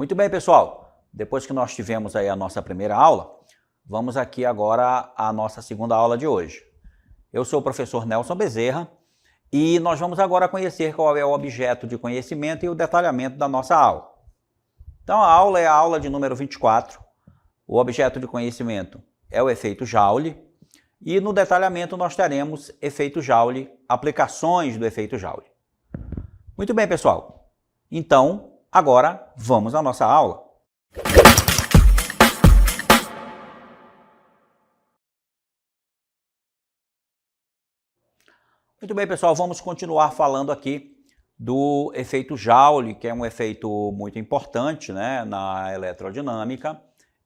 Muito bem, pessoal. Depois que nós tivemos aí a nossa primeira aula, vamos aqui agora à nossa segunda aula de hoje. Eu sou o professor Nelson Bezerra e nós vamos agora conhecer qual é o objeto de conhecimento e o detalhamento da nossa aula. Então, a aula é a aula de número 24. O objeto de conhecimento é o efeito Joule e no detalhamento nós teremos efeito Joule, aplicações do efeito Joule. Muito bem, pessoal. Então, agora vamos à nossa aula. Muito bem, pessoal, vamos continuar falando aqui do efeito Joule, que é um efeito muito importante, né, na eletrodinâmica,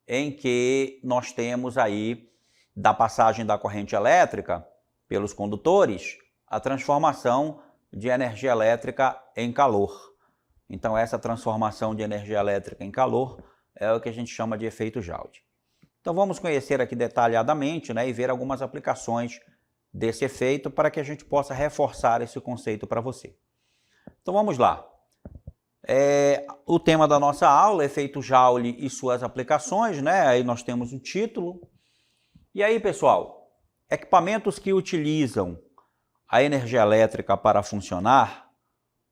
em que nós temos aí, da passagem da corrente elétrica pelos condutores, a transformação de energia elétrica em calor. Então, essa transformação de energia elétrica em calor é o que a gente chama de efeito Joule. Então, vamos conhecer aqui detalhadamente, né, e ver algumas aplicações desse efeito para que a gente possa reforçar esse conceito para você. Então, vamos lá. O tema da nossa aula é efeito Joule e suas aplicações, né? Aí nós temos o título. E aí, pessoal, equipamentos que utilizam a energia elétrica para funcionar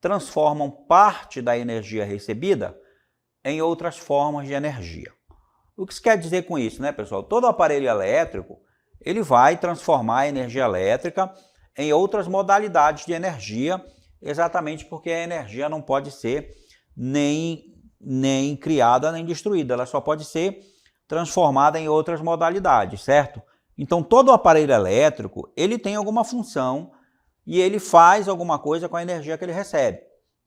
transformam parte da energia recebida em outras formas de energia. O que isso quer dizer com isso, né, pessoal? Todo aparelho elétrico, ele vai transformar a energia elétrica em outras modalidades de energia, exatamente porque a energia não pode ser nem criada nem destruída, ela só pode ser transformada em outras modalidades, certo? Então, todo aparelho elétrico, ele tem alguma função e ele faz alguma coisa com a energia que ele recebe.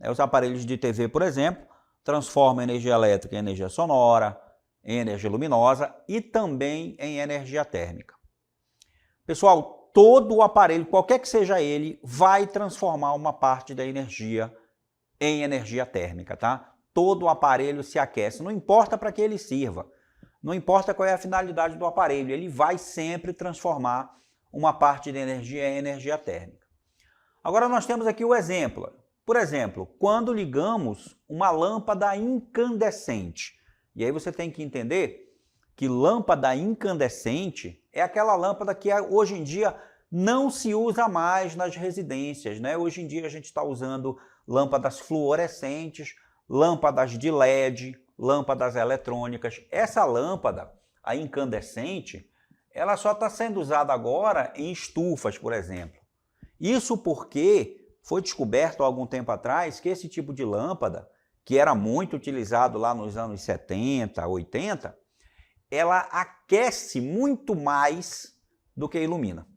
Os aparelhos de TV, por exemplo, transformam energia elétrica em energia sonora, em energia luminosa e também em energia térmica. Pessoal, todo o aparelho, qualquer que seja ele, vai transformar uma parte da energia em energia térmica, tá? Todo o aparelho se aquece, não importa para que ele sirva, não importa qual é a finalidade do aparelho, ele vai sempre transformar uma parte da energia em energia térmica. Agora nós temos aqui o exemplo. Por exemplo, quando ligamos uma lâmpada incandescente, e aí você tem que entender que lâmpada incandescente é aquela lâmpada que hoje em dia não se usa mais nas residências, né? Hoje em dia a gente está usando lâmpadas fluorescentes, lâmpadas de LED, lâmpadas eletrônicas. Essa lâmpada, a incandescente, ela só está sendo usada agora em estufas, por exemplo. Isso porque foi descoberto há algum tempo atrás que esse tipo de lâmpada, que era muito utilizado lá nos anos 70, 80, ela aquece muito mais do que ilumina.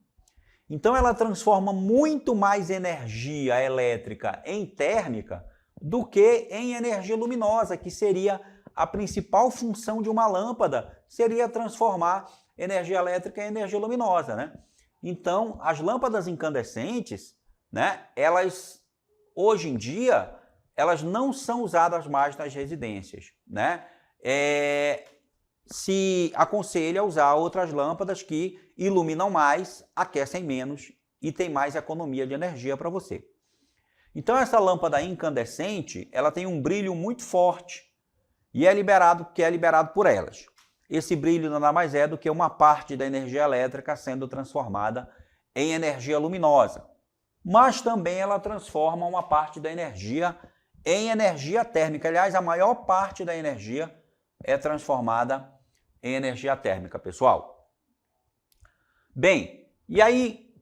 Então ela transforma muito mais energia elétrica em térmica do que em energia luminosa, que seria a principal função de uma lâmpada, seria transformar energia elétrica em energia luminosa, né? Então, as lâmpadas incandescentes, né, elas, hoje em dia, elas não são usadas mais nas residências, né? Se aconselha usar outras lâmpadas que iluminam mais, aquecem menos e tem mais economia de energia para você. Então, essa lâmpada incandescente, ela tem um brilho muito forte e é liberado por elas. Esse brilho nada mais é do que uma parte da energia elétrica sendo transformada em energia luminosa. Mas também ela transforma uma parte da energia em energia térmica. Aliás, a maior parte da energia é transformada em energia térmica, pessoal. Bem, e aí,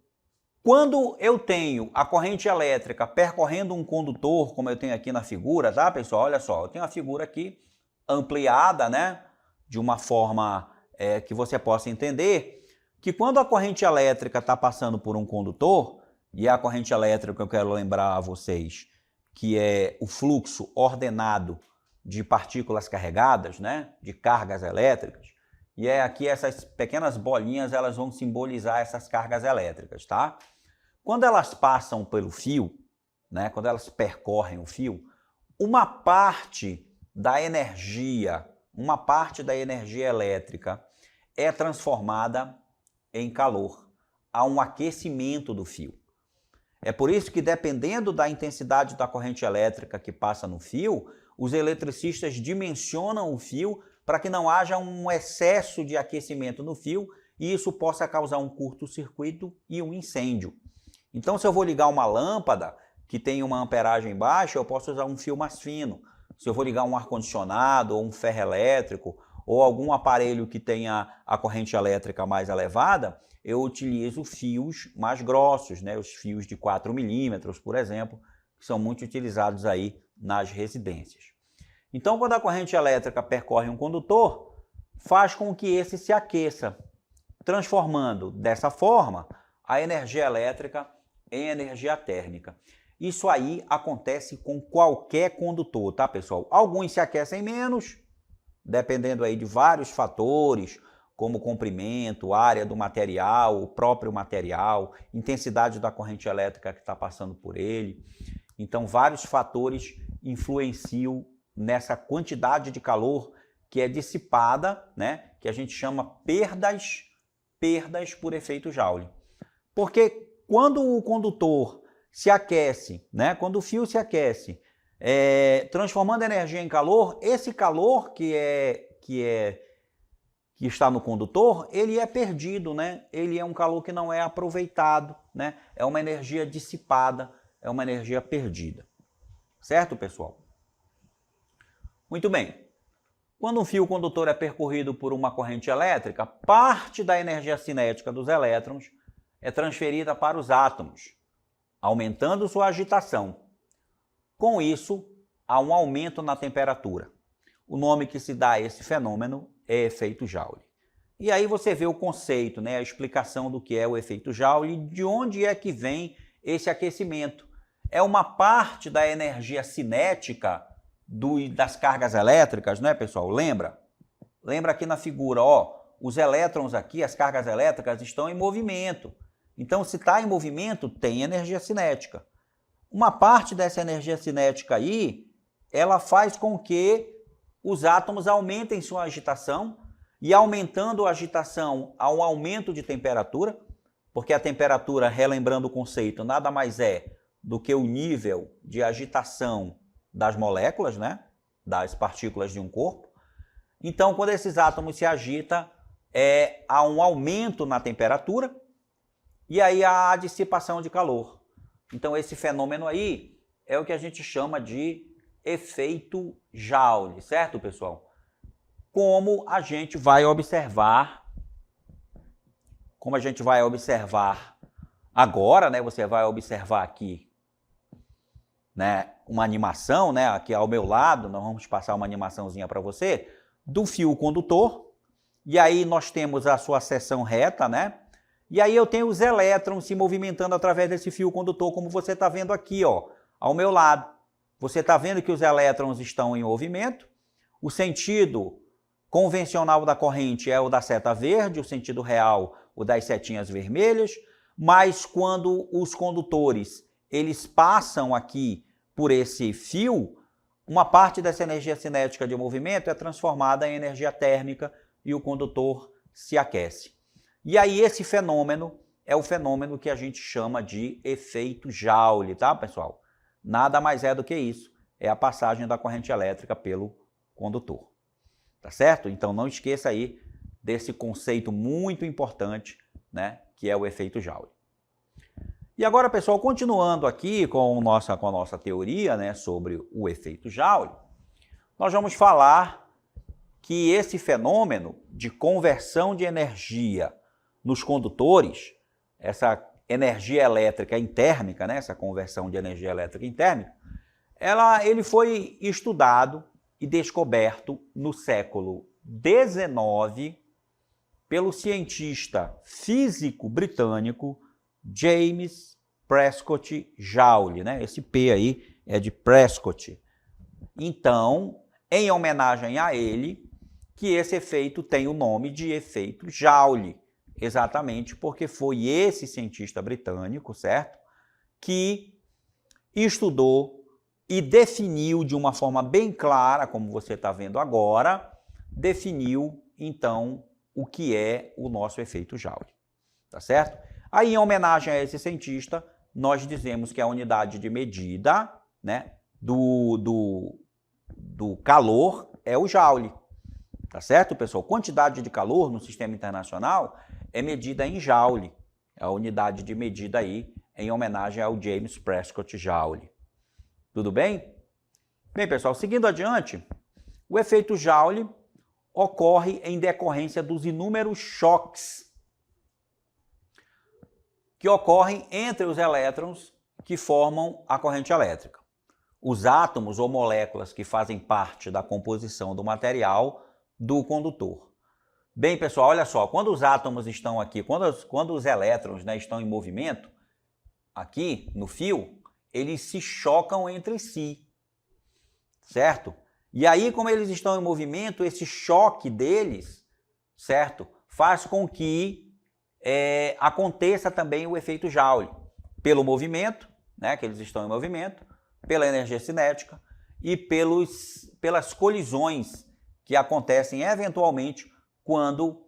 quando eu tenho a corrente elétrica percorrendo um condutor, como eu tenho aqui na figura, tá, pessoal? Olha só, eu tenho a figura aqui ampliada, né? De uma forma que você possa entender que quando a corrente elétrica está passando por um condutor, e a corrente elétrica eu quero lembrar a vocês que é o fluxo ordenado de partículas carregadas, né, de cargas elétricas, e aqui essas pequenas bolinhas elas vão simbolizar essas cargas elétricas, tá? Quando elas passam pelo fio, né, quando elas percorrem o fio, uma parte da energia elétrica é transformada em calor, há um aquecimento do fio. É por isso que, dependendo da intensidade da corrente elétrica que passa no fio, os eletricistas dimensionam o fio para que não haja um excesso de aquecimento no fio e isso possa causar um curto-circuito e um incêndio. Então, se eu vou ligar uma lâmpada que tem uma amperagem baixa, eu posso usar um fio mais fino. Se eu vou ligar um ar-condicionado ou um ferro elétrico ou algum aparelho que tenha a corrente elétrica mais elevada, eu utilizo fios mais grossos, né? Os fios de 4 milímetros, por exemplo, que são muito utilizados aí nas residências. Então, quando a corrente elétrica percorre um condutor, faz com que esse se aqueça, transformando dessa forma a energia elétrica em energia térmica. Isso aí acontece com qualquer condutor, tá, pessoal? Alguns se aquecem menos, dependendo aí de vários fatores, como comprimento, área do material, o próprio material, intensidade da corrente elétrica que está passando por ele. Então, vários fatores influenciam nessa quantidade de calor que é dissipada, né? Que a gente chama perdas por efeito Joule. Porque quando o condutor se aquece, né? Quando o fio se aquece, transformando energia em calor, esse calor que está no condutor, ele é perdido, né? Ele é um calor que não é aproveitado, né? É uma energia dissipada, é uma energia perdida. Certo, pessoal? Muito bem. Quando um fio condutor é percorrido por uma corrente elétrica, parte da energia cinética dos elétrons é transferida para os átomos, aumentando sua agitação. Com isso, há um aumento na temperatura. O nome que se dá a esse fenômeno é efeito Joule. E aí você vê o conceito, né, a explicação do que é o efeito Joule e de onde é que vem esse aquecimento. É uma parte da energia cinética das cargas elétricas, né, pessoal? Lembra? Lembra aqui na figura, ó, os elétrons aqui, as cargas elétricas estão em movimento. Então, se está em movimento, tem energia cinética. Uma parte dessa energia cinética aí, ela faz com que os átomos aumentem sua agitação, e aumentando a agitação há um aumento de temperatura, porque a temperatura, relembrando o conceito, nada mais é do que o nível de agitação das moléculas, né? Das partículas de um corpo. Então, quando esses átomos se agitam, há um aumento na temperatura e aí há a dissipação de calor. Então, esse fenômeno aí é o que a gente chama de efeito Joule, certo, pessoal? Como a gente vai observar agora, né? Você vai observar aqui, né, uma animação, né, aqui ao meu lado, nós vamos passar uma animaçãozinha para você, do fio condutor, e aí nós temos a sua seção reta, né, e aí eu tenho os elétrons se movimentando através desse fio condutor, como você está vendo aqui, ó, ao meu lado. Você está vendo que os elétrons estão em movimento, o sentido convencional da corrente é o da seta verde, o sentido real o das setinhas vermelhas, mas quando os condutores eles passam aqui por esse fio, uma parte dessa energia cinética de movimento é transformada em energia térmica e o condutor se aquece. E aí esse fenômeno é o fenômeno que a gente chama de efeito Joule, tá, pessoal? Nada mais é do que isso, é a passagem da corrente elétrica pelo condutor. Tá certo? Então não esqueça aí desse conceito muito importante, né, que é o efeito Joule. E agora, pessoal, continuando aqui com a nossa teoria, né, sobre o efeito Joule, nós vamos falar que esse fenômeno de conversão de energia nos condutores, essa energia elétrica intérmica, né, essa conversão de energia elétrica intérmica, ele foi estudado e descoberto no século XIX pelo cientista físico britânico James Prescott Joule, né? Esse P aí é de Prescott. Então, em homenagem a ele, que esse efeito tem o nome de efeito Joule, exatamente porque foi esse cientista britânico, certo? Que estudou e definiu de uma forma bem clara, como você está vendo agora, definiu, então, o que é o nosso efeito Joule, tá certo? Aí, em homenagem a esse cientista, nós dizemos que a unidade de medida, né, do do calor é o joule. Tá certo, pessoal? Quantidade de calor no sistema internacional é medida em joule. É a unidade de medida aí em homenagem ao James Prescott Joule. Tudo bem? Bem, pessoal, seguindo adiante, o efeito Joule ocorre em decorrência dos inúmeros choques que ocorrem entre os elétrons que formam a corrente elétrica. Os átomos ou moléculas que fazem parte da composição do material do condutor. Bem, pessoal, olha só, quando os átomos estão aqui, quando os elétrons, né, estão em movimento, aqui no fio, eles se chocam entre si, certo? E aí, como eles estão em movimento, esse choque deles, certo, faz com que aconteça também o efeito Joule, pelo movimento, né, que eles estão em movimento, pela energia cinética e pelas colisões que acontecem eventualmente quando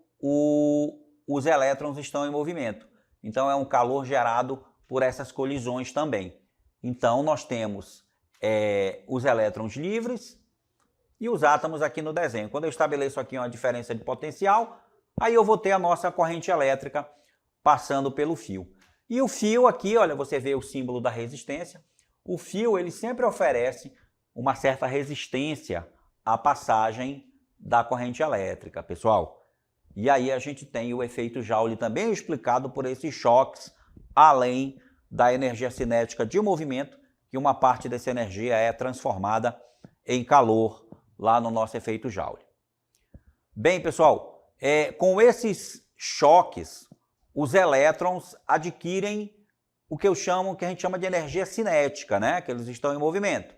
os elétrons estão em movimento. Então, é um calor gerado por essas colisões também. Então, nós temos os elétrons livres e os átomos aqui no desenho. Quando eu estabeleço aqui uma diferença de potencial, aí eu vou ter a nossa corrente elétrica passando pelo fio. E o fio aqui, olha, você vê o símbolo da resistência. O fio, ele sempre oferece uma certa resistência à passagem da corrente elétrica, pessoal. E aí a gente tem o efeito Joule também explicado por esses choques, além da energia cinética de movimento, que uma parte dessa energia é transformada em calor lá no nosso efeito Joule. Bem, pessoal, com esses choques, os elétrons adquirem o que a gente chama de energia cinética, né? Que eles estão em movimento.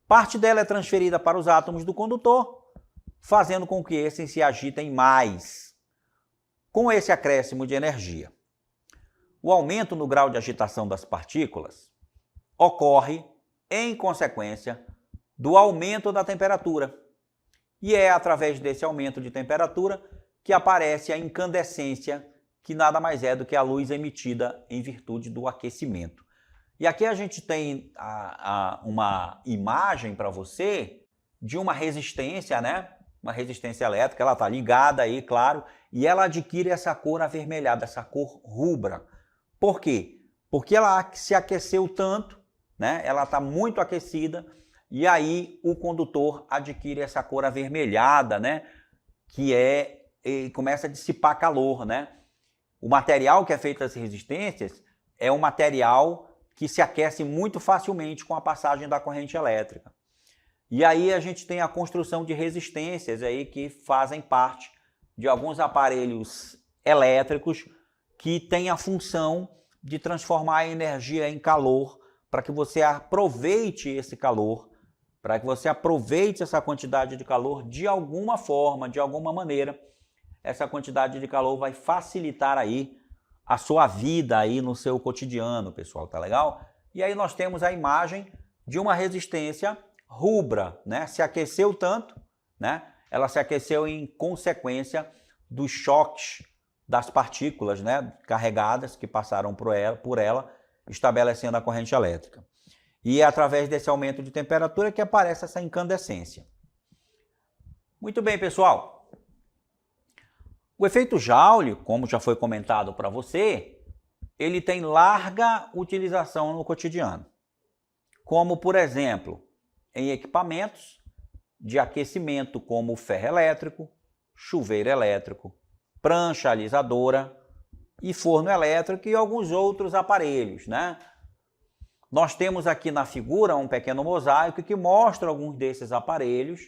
Parte dela é transferida para os átomos do condutor, fazendo com que esses se agitem mais. Com esse acréscimo de energia, o aumento no grau de agitação das partículas ocorre em consequência do aumento da temperatura. E é através desse aumento de temperatura que aparece a incandescência, que nada mais é do que a luz emitida em virtude do aquecimento. E aqui a gente tem uma imagem para você de uma resistência, né? Uma resistência elétrica, ela está ligada aí, claro, e ela adquire essa cor avermelhada, essa cor rubra. Por quê? Porque ela se aqueceu tanto, né? Ela está muito aquecida, e aí o condutor adquire essa cor avermelhada, né? E começa a dissipar calor, né? O material que é feito das resistências é um material que se aquece muito facilmente com a passagem da corrente elétrica. E aí a gente tem a construção de resistências aí que fazem parte de alguns aparelhos elétricos que têm a função de transformar a energia em calor para que você aproveite esse calor, para que você aproveite essa quantidade de calor de alguma forma, de alguma maneira. Essa quantidade de calor vai facilitar aí a sua vida aí no seu cotidiano, pessoal, tá legal? E aí nós temos a imagem de uma resistência rubra, né? Se aqueceu tanto, né? Ela se aqueceu em consequência dos choques das partículas, né, carregadas que passaram por ela, estabelecendo a corrente elétrica. E é através desse aumento de temperatura que aparece essa incandescência. Muito bem, pessoal. O efeito Joule, como já foi comentado para você, ele tem larga utilização no cotidiano. Como, por exemplo, em equipamentos de aquecimento como ferro elétrico, chuveiro elétrico, prancha alisadora e forno elétrico e alguns outros aparelhos, né? Nós temos aqui na figura um pequeno mosaico que mostra alguns desses aparelhos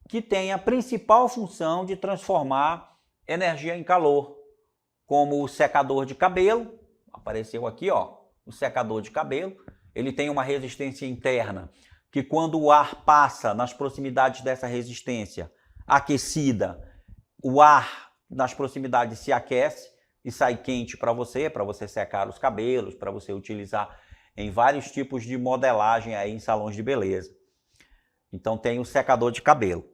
que têm a principal função de transformar energia em calor, como o secador de cabelo, apareceu aqui, ó, o secador de cabelo, ele tem uma resistência interna que quando o ar passa nas proximidades dessa resistência aquecida, o ar nas proximidades se aquece e sai quente para você secar os cabelos, para você utilizar em vários tipos de modelagem aí em salões de beleza. Então tem o secador de cabelo.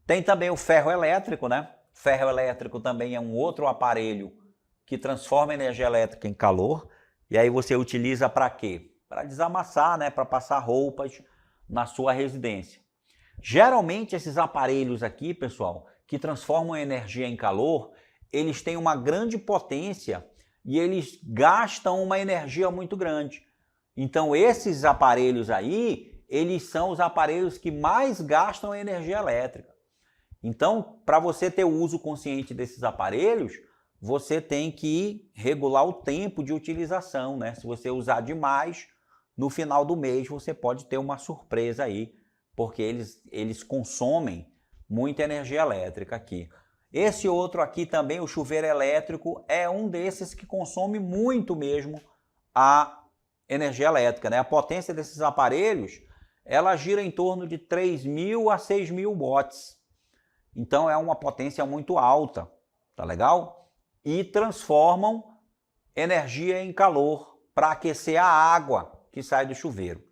Tem também o ferro elétrico, né? Ferro elétrico também é um outro aparelho que transforma energia elétrica em calor. E aí você utiliza para quê? Para desamassar, né? Para passar roupas na sua residência. Geralmente esses aparelhos aqui, pessoal, que transformam energia em calor, eles têm uma grande potência e eles gastam uma energia muito grande. Então esses aparelhos aí, eles são os aparelhos que mais gastam energia elétrica. Então, para você ter o uso consciente desses aparelhos, você tem que regular o tempo de utilização, né? Se você usar demais, no final do mês você pode ter uma surpresa aí, porque eles consomem muita energia elétrica aqui. Esse outro aqui também, o chuveiro elétrico, é um desses que consome muito mesmo a energia elétrica, né? A potência desses aparelhos, ela gira em torno de 3.000 a 6.000 watts. Então é uma potência muito alta, tá legal? E transformam energia em calor para aquecer a água que sai do chuveiro.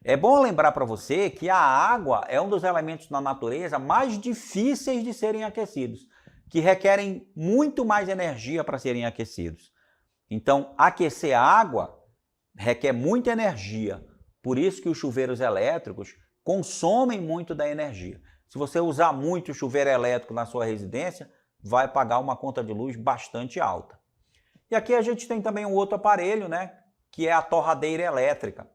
É bom lembrar para você que a água é um dos elementos na natureza mais difíceis de serem aquecidos, que requerem muito mais energia para serem aquecidos. Então, aquecer a água requer muita energia, por isso que os chuveiros elétricos consomem muito da energia. Se você usar muito chuveiro elétrico na sua residência, vai pagar uma conta de luz bastante alta. E aqui a gente tem também um outro aparelho, né, que é a torradeira elétrica.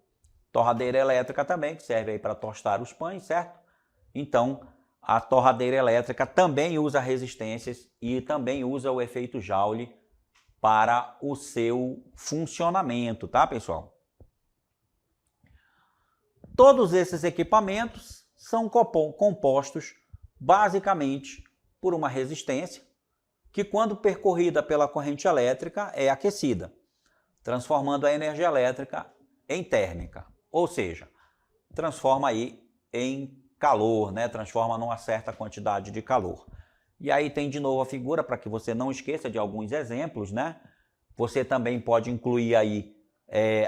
Torradeira elétrica também, que serve aí para tostar os pães, certo? Então, a torradeira elétrica também usa resistências e também usa o efeito Joule para o seu funcionamento, tá, pessoal? Todos esses equipamentos são compostos basicamente por uma resistência que, quando percorrida pela corrente elétrica, é aquecida, transformando a energia elétrica em térmica, ou seja, transforma aí em calor, né? Transforma numa certa quantidade de calor. E aí tem de novo a figura para que você não esqueça de alguns exemplos, né? Você também pode incluir aí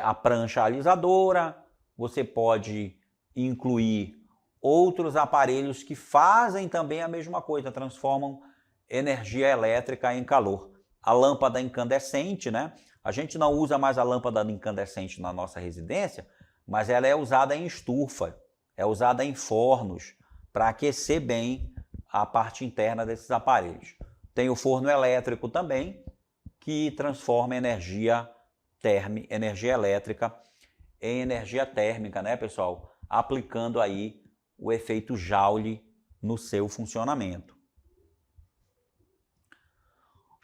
a prancha alisadora, você pode incluir outros aparelhos que fazem também a mesma coisa, transformam energia elétrica em calor. A lâmpada incandescente, né? A gente não usa mais a lâmpada incandescente na nossa residência, mas ela é usada em estufa, é usada em fornos para aquecer bem a parte interna desses aparelhos. Tem o forno elétrico também, que transforma energia elétrica em energia térmica, né, pessoal? Aplicando aí o efeito Joule no seu funcionamento.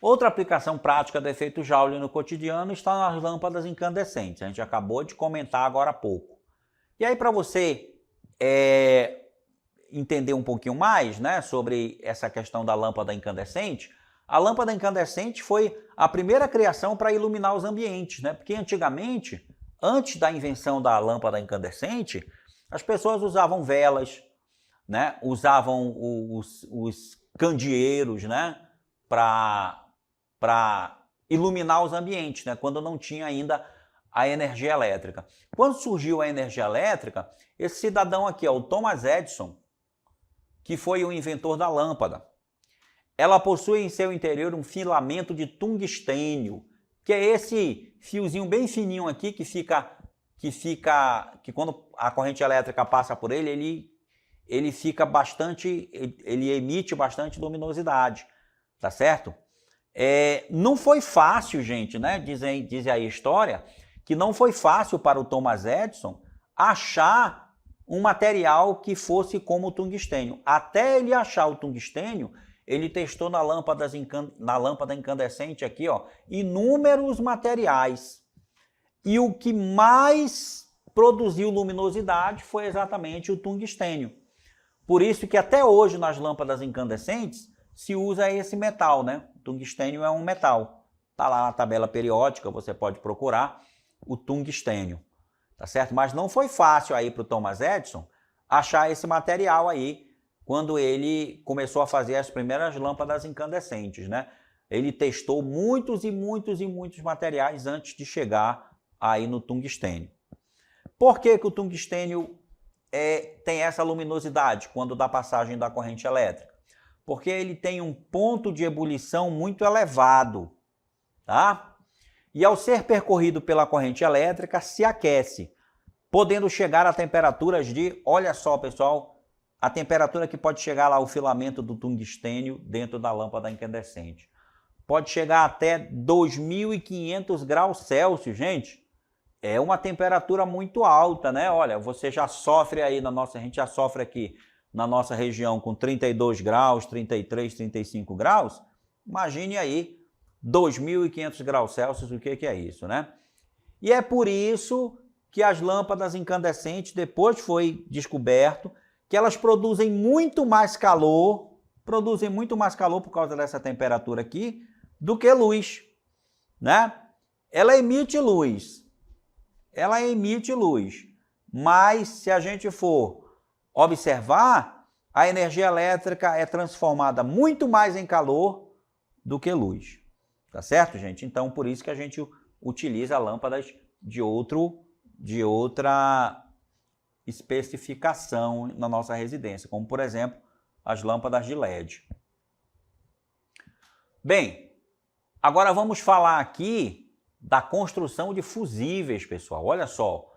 Outra aplicação prática do efeito Joule no cotidiano está nas lâmpadas incandescentes. A gente acabou de comentar agora há pouco. E aí, para você entender um pouquinho mais, né, sobre essa questão da lâmpada incandescente, a lâmpada incandescente foi a primeira criação para iluminar os ambientes, né? Porque antigamente, antes da invenção da lâmpada incandescente, as pessoas usavam velas, né? Usavam os candeeiros, né? Para iluminar os ambientes, né? Quando não tinha ainda a energia elétrica. Quando surgiu a energia elétrica, esse cidadão aqui, ó, o Thomas Edison, que foi o inventor da lâmpada, ela possui em seu interior um filamento de tungstênio, que é esse fiozinho bem fininho aqui que quando a corrente elétrica passa por ele fica bastante, ele emite bastante luminosidade, tá certo? Não foi fácil, gente, né? Diz aí a história que não foi fácil para o Thomas Edison achar um material que fosse como o tungstênio. Até ele achar o tungstênio, ele testou na lâmpada incandescente aqui, ó, inúmeros materiais. E o que mais produziu luminosidade foi exatamente o tungstênio. Por isso que até hoje nas lâmpadas incandescentes se usa esse metal, né? O tungstênio é um metal. Tá lá na tabela periódica, você pode procurar o tungstênio, tá certo? Mas não foi fácil aí para o Thomas Edison achar esse material aí quando ele começou a fazer as primeiras lâmpadas incandescentes, né? Ele testou muitos e muitos e muitos materiais antes de chegar aí no tungstênio. Por que o tungstênio tem essa luminosidade quando dá passagem da corrente elétrica? Porque ele tem um ponto de ebulição muito elevado, tá? E ao ser percorrido pela corrente elétrica, se aquece, podendo chegar a temperaturas de, olha só, pessoal, a temperatura que pode chegar lá o filamento do tungstênio dentro da lâmpada incandescente. Pode chegar até 2.500 graus Celsius, gente. É uma temperatura muito alta, né? Olha, você já sofre aí a gente já sofre aqui na nossa região com 32 graus, 33, 35 graus. Imagine aí 2.500 graus Celsius, o que é isso, né? E é por isso que as lâmpadas incandescentes, depois foi descoberto que elas produzem muito mais calor por causa dessa temperatura aqui, do que luz, né? Ela emite luz, mas se a gente for observar, a energia elétrica é transformada muito mais em calor do que luz, tá certo, gente? Então, por isso que a gente utiliza lâmpadas de outra especificação na nossa residência, como, por exemplo, as lâmpadas de LED. Bem, agora vamos falar aqui da construção de fusíveis, pessoal. Olha só,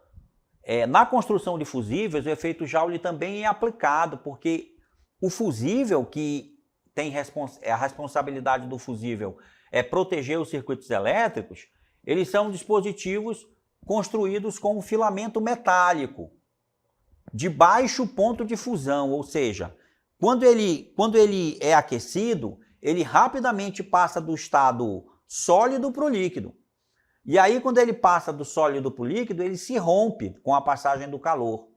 na construção de fusíveis, o efeito Joule também é aplicado, porque o fusível, que tem a responsabilidade do fusível é proteger os circuitos elétricos, eles são dispositivos construídos com um filamento metálico de baixo ponto de fusão, ou seja, quando ele é aquecido, ele rapidamente passa do estado sólido para o líquido. E aí, quando ele passa do sólido para o líquido, ele se rompe com a passagem do calor.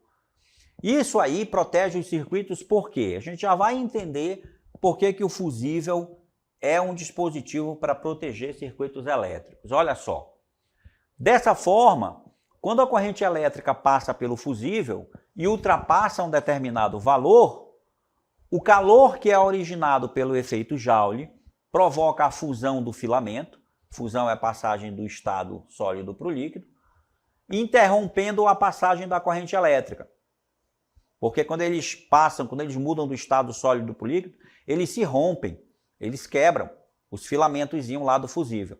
Isso aí protege os circuitos, por quê? A gente já vai entender por que o fusível é um dispositivo para proteger circuitos elétricos. Olha só. Dessa forma, quando a corrente elétrica passa pelo fusível e ultrapassa um determinado valor, o calor que é originado pelo efeito Joule provoca a fusão do filamento, fusão é a passagem do estado sólido para o líquido, interrompendo a passagem da corrente elétrica. Porque quando eles mudam do estado sólido para o líquido, eles se rompem, eles quebram os filamentos lá do fusível.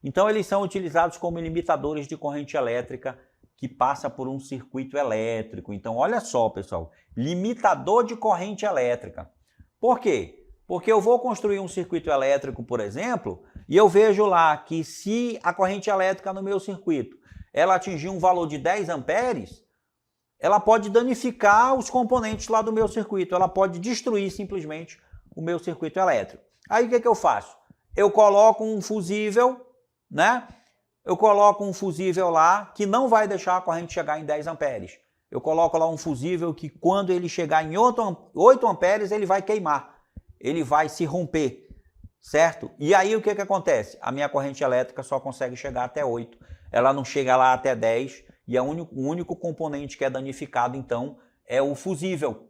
Então, eles são utilizados como limitadores de corrente elétrica que passa por um circuito elétrico. Então, olha só, pessoal, limitador de corrente elétrica. Por quê? Porque eu vou construir um circuito elétrico, por exemplo, e eu vejo lá que se a corrente elétrica no meu circuito ela atingir um valor de 10 amperes, ela pode danificar os componentes lá do meu circuito, ela pode destruir simplesmente o meu circuito elétrico. Aí o que eu faço? Eu coloco um fusível, né? Eu coloco um fusível lá que não vai deixar a corrente chegar em 10 amperes. Eu coloco lá um fusível que quando ele chegar em 8 amperes ele vai queimar, ele vai se romper, certo? E aí o que acontece? A minha corrente elétrica só consegue chegar até 8, ela não chega lá até 10 e o único componente que é danificado então é o fusível.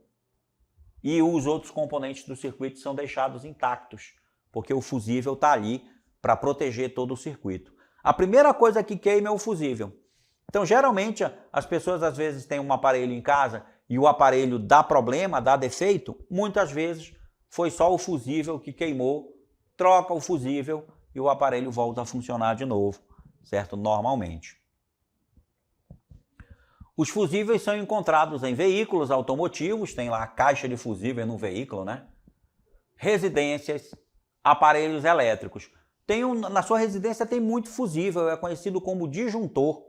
E os outros componentes do circuito são deixados intactos, porque o fusível está ali para proteger todo o circuito. A primeira coisa que queima é o fusível. Então, geralmente, as pessoas às vezes têm um aparelho em casa e o aparelho dá problema, dá defeito. Muitas vezes foi só o fusível que queimou, troca o fusível e o aparelho volta a funcionar de novo, certo? Normalmente. Os fusíveis são encontrados em veículos automotivos, tem lá a caixa de fusível no veículo, né? Residências, aparelhos elétricos. Na sua residência tem muito fusível, é conhecido como disjuntor.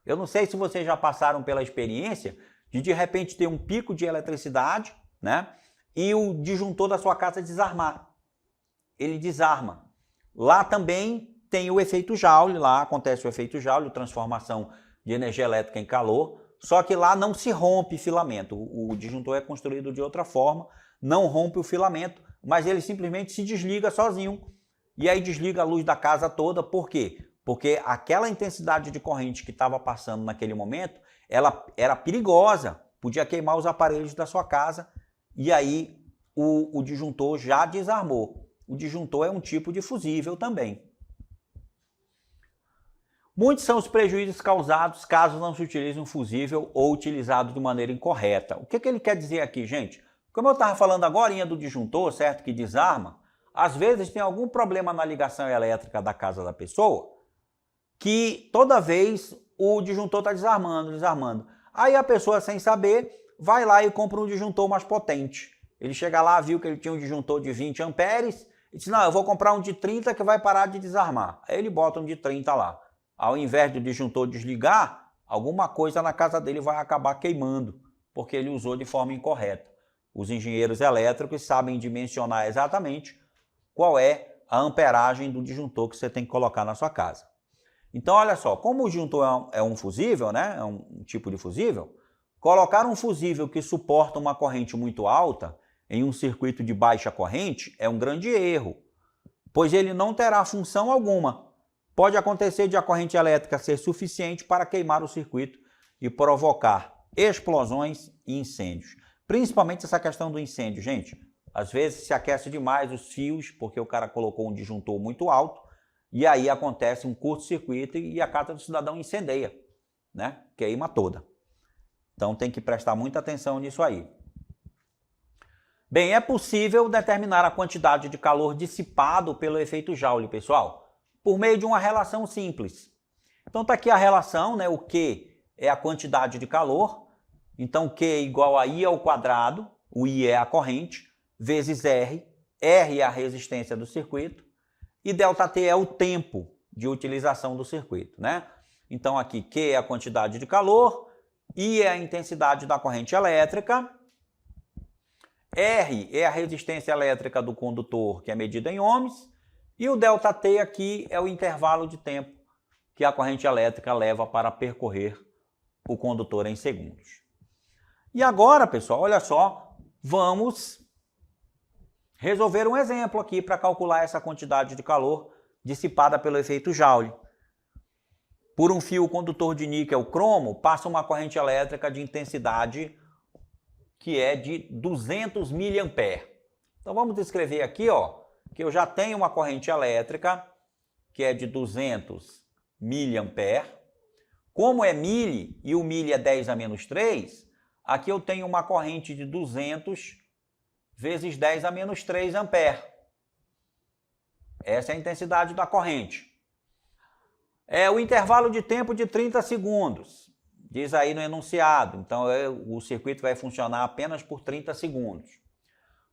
Eu não sei se vocês já passaram pela experiência de repente ter um pico de eletricidade, né? E o disjuntor da sua casa desarmar. Ele desarma. Lá também tem o efeito Joule, lá acontece o efeito Joule, transformação de energia elétrica em calor, só que lá não se rompe filamento. O disjuntor é construído de outra forma, não rompe o filamento, mas ele simplesmente se desliga sozinho. E aí desliga a luz da casa toda, por quê? Porque aquela intensidade de corrente que estava passando naquele momento, ela era perigosa, podia queimar os aparelhos da sua casa, e aí o disjuntor já desarmou. O disjuntor é um tipo de fusível também. Muitos são os prejuízos causados caso não se utilize um fusível ou utilizado de maneira incorreta. O que ele quer dizer aqui, gente? Como eu estava falando agora do disjuntor, certo, que desarma, às vezes tem algum problema na ligação elétrica da casa da pessoa que toda vez o disjuntor está desarmando. Aí a pessoa, sem saber, vai lá e compra um disjuntor mais potente. Ele chega lá, viu que ele tinha um disjuntor de 20 amperes, e disse, não, eu vou comprar um de 30 que vai parar de desarmar. Aí ele bota um de 30 lá. Ao invés do disjuntor desligar, alguma coisa na casa dele vai acabar queimando, porque ele usou de forma incorreta. Os engenheiros elétricos sabem dimensionar exatamente qual é a amperagem do disjuntor que você tem que colocar na sua casa. Então, olha só, como o disjuntor é um fusível, né, é um tipo de fusível, colocar um fusível que suporta uma corrente muito alta em um circuito de baixa corrente é um grande erro, pois ele não terá função alguma. Pode acontecer de a corrente elétrica ser suficiente para queimar o circuito e provocar explosões e incêndios. Principalmente essa questão do incêndio, gente. Às vezes se aquece demais os fios, porque o cara colocou um disjuntor muito alto, e aí acontece um curto-circuito e a casa do cidadão incendeia, né? Queima toda. Então tem que prestar muita atenção nisso aí. Bem, é possível determinar a quantidade de calor dissipado pelo efeito Joule, pessoal, por meio de uma relação simples. Então está aqui a relação, né? O Q é a quantidade de calor, então Q é igual a I ao quadrado, o I é a corrente, vezes R, R é a resistência do circuito, e ΔT é o tempo de utilização do circuito, né? Então aqui Q é a quantidade de calor, I é a intensidade da corrente elétrica, R é a resistência elétrica do condutor, que é medida em ohms, e o ΔT aqui é o intervalo de tempo que a corrente elétrica leva para percorrer o condutor em segundos. E agora, pessoal, olha só, vamos resolver um exemplo aqui para calcular essa quantidade de calor dissipada pelo efeito Joule. Por um fio condutor de níquel cromo, passa uma corrente elétrica de intensidade que é de 200 mA. Então vamos escrever aqui, ó, que eu já tenho uma corrente elétrica que é de 200 mA. Como é mili e o mili é 10 a menos 3, aqui eu tenho uma corrente de 200 vezes 10 a menos 3 ampere. Essa é a intensidade da corrente. É o intervalo de tempo de 30 segundos. Diz aí no enunciado. Então, o circuito vai funcionar apenas por 30 segundos.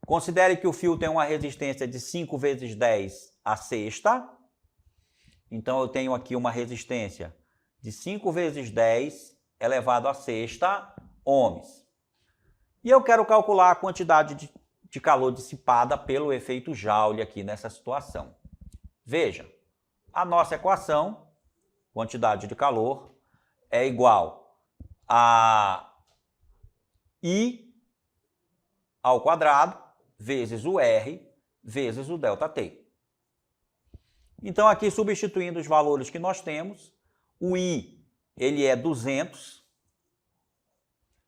Considere que o fio tem uma resistência de 5 vezes 10 a sexta. Então, eu tenho aqui uma resistência de 5 vezes 10 elevado a sexta ohms. E eu quero calcular a quantidade de calor dissipada pelo efeito Joule aqui nessa situação. Veja, a nossa equação, quantidade de calor, é igual a I ao quadrado vezes o R vezes o ΔT. Então, aqui substituindo os valores que nós temos, o I ele é 200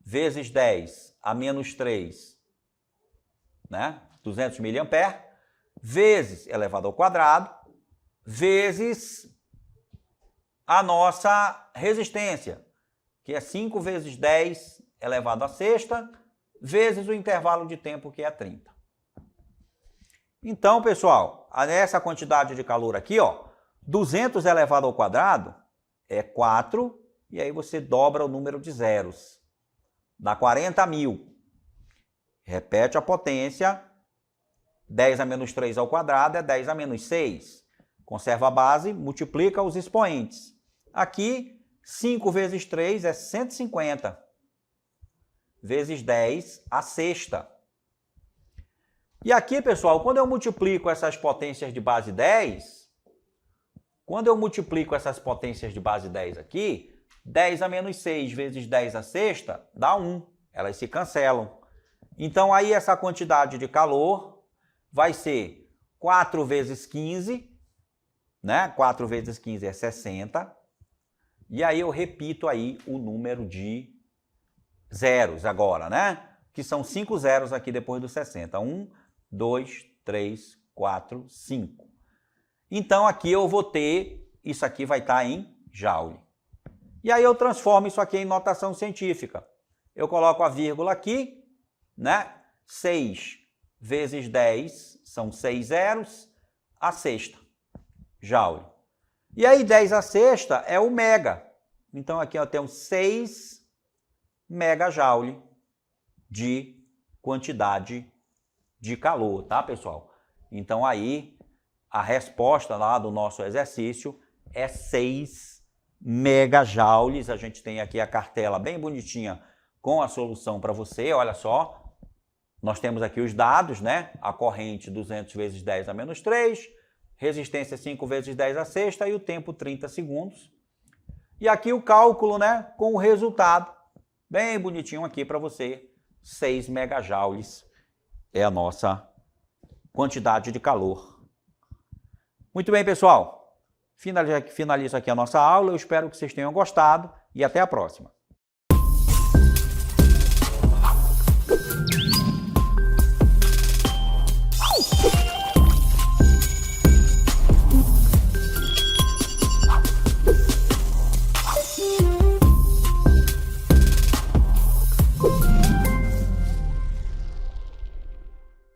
vezes 10 a menos 3, né? 200 mA, vezes elevado ao quadrado, vezes a nossa resistência, que é 5 vezes 10 elevado à sexta, vezes o intervalo de tempo, que é 30. Então, pessoal, nessa quantidade de calor aqui, ó, 200 elevado ao quadrado é 4, e aí você dobra o número de zeros. Dá 40.000. Repete a potência, 10 a menos 3 ao quadrado é 10 a menos 6. Conserva a base, multiplica os expoentes. Aqui, 5 vezes 3 é 150, vezes 10 a sexta. E aqui, pessoal, quando eu multiplico essas potências de base 10, aqui, 10 a menos 6 vezes 10 a sexta dá 1. Elas se cancelam. Então, aí essa quantidade de calor vai ser 4 vezes 15, né? 4 vezes 15 é 60. E aí eu repito aí o número de zeros agora, né? Que são 5 zeros aqui depois dos 60. 1, 2, 3, 4, 5. Então aqui eu vou ter, isso aqui vai estar em Joule. E aí eu transformo isso aqui em notação científica. Eu coloco a vírgula aqui, né? 6 vezes 10 são 6 zeros, a sexta, Joule. E aí 10 a sexta é o mega. Então aqui eu tenho 6 megajoule. de quantidade de calor, tá, pessoal? Então aí a resposta lá do nosso exercício é 6 megajoules. A gente tem aqui a cartela bem bonitinha com a solução para você, olha só. Nós temos aqui os dados, né? A corrente 200 vezes 10 a menos 3, resistência 5 vezes 10 a sexta e o tempo 30 segundos. E aqui o cálculo, né? Com o resultado, bem bonitinho aqui para você, 6 megajoules é a nossa quantidade de calor. Muito bem, pessoal. Finalizo aqui a nossa aula. Eu espero que vocês tenham gostado e até a próxima.